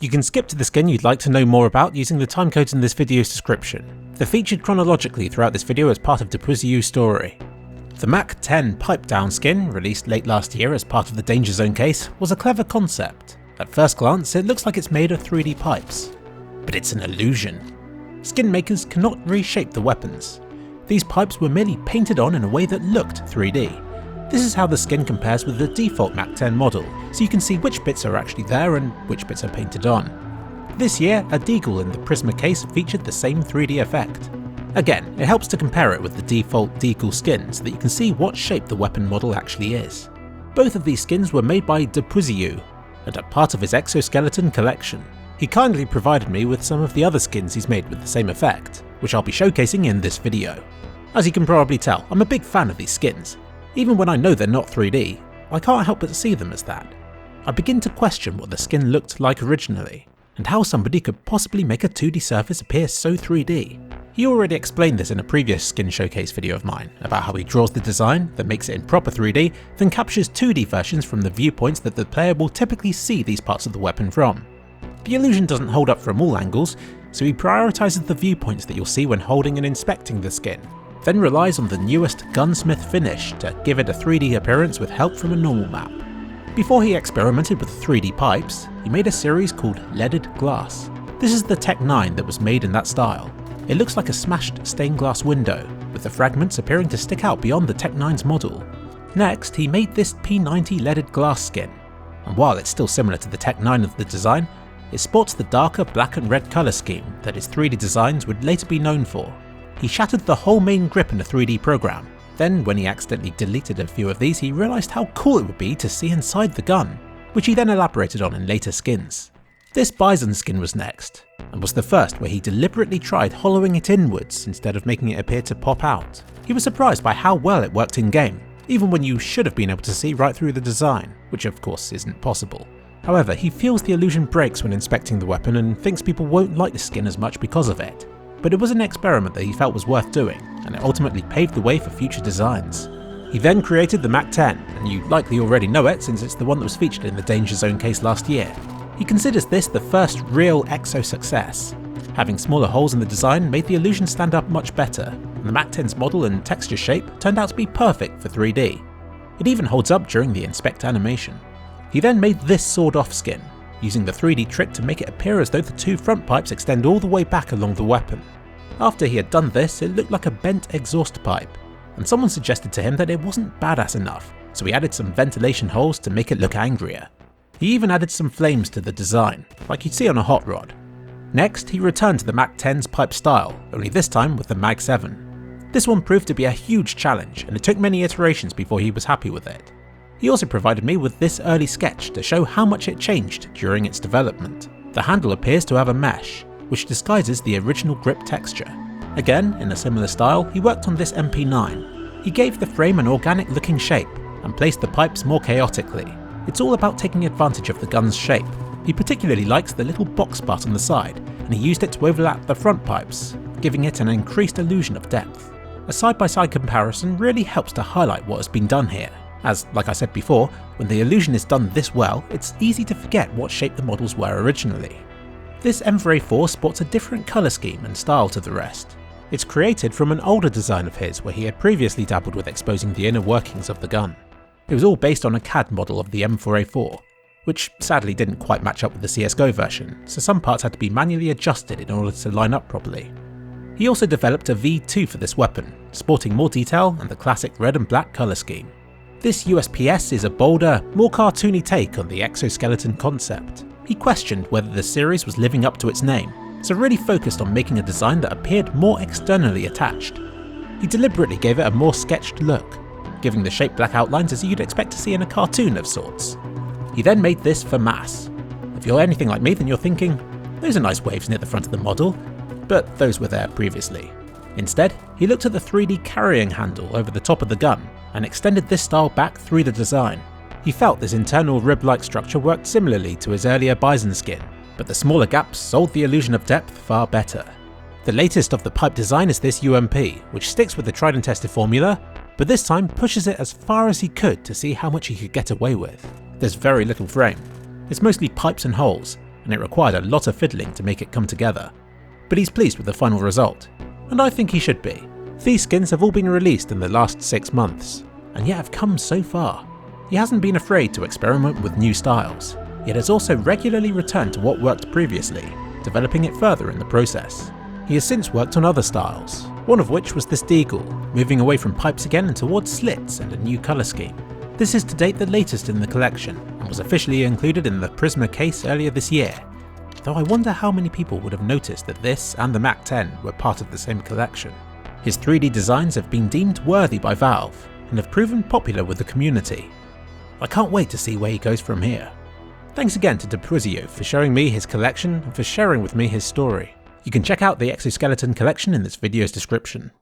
You can skip to the skin you'd like to know more about using the timecodes in this video's description. They're featured chronologically throughout this video as part of de Puiseau's story. The Mach 10 pipe down skin, released late last year as part of the Danger Zone case, was a clever concept. At first glance, it looks like it's made of 3D pipes. But it's an illusion. Skin makers cannot reshape the weapons. These pipes were merely painted on in a way that looked 3D. This is how the skin compares with the default Mach 10 model, so you can see which bits are actually there and which bits are painted on. This year, a Deagle in the Prisma case featured the same 3D effect. Again, it helps to compare it with the default Deagle skin so that you can see what shape the weapon model actually is. Both of these skins were made by de Puiseau and are part of his exoskeleton collection. He kindly provided me with some of the other skins he's made with the same effect, which I'll be showcasing in this video. As you can probably tell, I'm a big fan of these skins. Even when I know they're not 3D, I can't help but see them as that. I begin to question what the skin looked like originally, and how somebody could possibly make a 2D surface appear so 3D. He already explained this in a previous skin showcase video of mine, about how he draws the design that makes it in proper 3D, then captures 2D versions from the viewpoints that the player will typically see these parts of the weapon from. The illusion doesn't hold up from all angles, so he prioritises the viewpoints that you'll see when holding and inspecting the skin, then relies on the newest gunsmith finish to give it a 3D appearance with help from a normal map. Before he experimented with 3D pipes, he made a series called Leaded Glass. This is the Tech 9 that was made in that style. It looks like a smashed stained glass window, with the fragments appearing to stick out beyond the Tech 9's model. Next, he made this P90 leaded glass skin, and while it's still similar to the Tech 9 of the design, it sports the darker black and red colour scheme that his 3D designs would later be known for. He shattered the whole main grip in a 3D program. Then, when he accidentally deleted a few of these, he realised how cool it would be to see inside the gun, which he then elaborated on in later skins. This Bizon skin was next, and was the first where he deliberately tried hollowing it inwards instead of making it appear to pop out. He was surprised by how well it worked in game, even when you should have been able to see right through the design, which of course isn't possible. However, he feels the illusion breaks when inspecting the weapon and thinks people won't like the skin as much because of it. But it was an experiment that he felt was worth doing, and it ultimately paved the way for future designs. He then created the Mach 10, and you likely already know it since it's the one that was featured in the Danger Zone case last year. He considers this the first real exo success. Having smaller holes in the design made the illusion stand up much better, and the Mach 10's model and texture shape turned out to be perfect for 3D. It even holds up during the inspect animation. He then made this sawed off skin, using the 3D trick to make it appear as though the two front pipes extend all the way back along the weapon. After he had done this, it looked like a bent exhaust pipe, and someone suggested to him that it wasn't badass enough, so he added some ventilation holes to make it look angrier. He even added some flames to the design, like you'd see on a hot rod. Next, he returned to the Mach 10's pipe style, only this time with the Mag 7. This one proved to be a huge challenge, and it took many iterations before he was happy with it. He also provided me with this early sketch to show how much it changed during its development. The handle appears to have a mesh, which disguises the original grip texture. Again, in a similar style, he worked on this MP9. He gave the frame an organic looking shape, and placed the pipes more chaotically. It's all about taking advantage of the gun's shape. He particularly likes the little box part on the side, and he used it to overlap the front pipes, giving it an increased illusion of depth. A side-by-side comparison really helps to highlight what has been done here, as, like I said before, when the illusion is done this well, it's easy to forget what shape the models were originally. This M4A4 sports a different colour scheme and style to the rest. It's created from an older design of his where he had previously dabbled with exposing the inner workings of the gun. It was all based on a CAD model of the M4A4, which sadly didn't quite match up with the CSGO version, so some parts had to be manually adjusted in order to line up properly. He also developed a V2 for this weapon, sporting more detail and the classic red and black colour scheme. This USP-S is a bolder, more cartoony take on the exoskeleton concept. He questioned whether the series was living up to its name, so really focused on making a design that appeared more externally attached. He deliberately gave it a more sketched look, giving the shape black outlines as you'd expect to see in a cartoon of sorts. He then made this Famas. If you're anything like me, then you're thinking, those are nice waves near the front of the model, but those were there previously. Instead, he looked at the 3D carrying handle over the top of the gun, and extended this style back through the design. He felt this internal rib-like structure worked similarly to his earlier Bizon skin, but the smaller gaps sold the illusion of depth far better. The latest of the pipe design is this UMP, which sticks with the tried and tested formula, but this time pushes it as far as he could to see how much he could get away with. There's very little frame. It's mostly pipes and holes, and it required a lot of fiddling to make it come together. But he's pleased with the final result, and I think he should be. These skins have all been released in the last 6 months, and yet have come so far. He hasn't been afraid to experiment with new styles, yet has also regularly returned to what worked previously, developing it further in the process. He has since worked on other styles, one of which was this Deagle, moving away from pipes again and towards slits and a new colour scheme. This is to date the latest in the collection, and was officially included in the Prisma case earlier this year, though I wonder how many people would have noticed that this and the Mac 10 were part of the same collection. His 3D designs have been deemed worthy by Valve, and have proven popular with the community. I can't wait to see where he goes from here. Thanks again to de Puiseau for showing me his collection and for sharing with me his story. You can check out the exoskeleton collection in this video's description.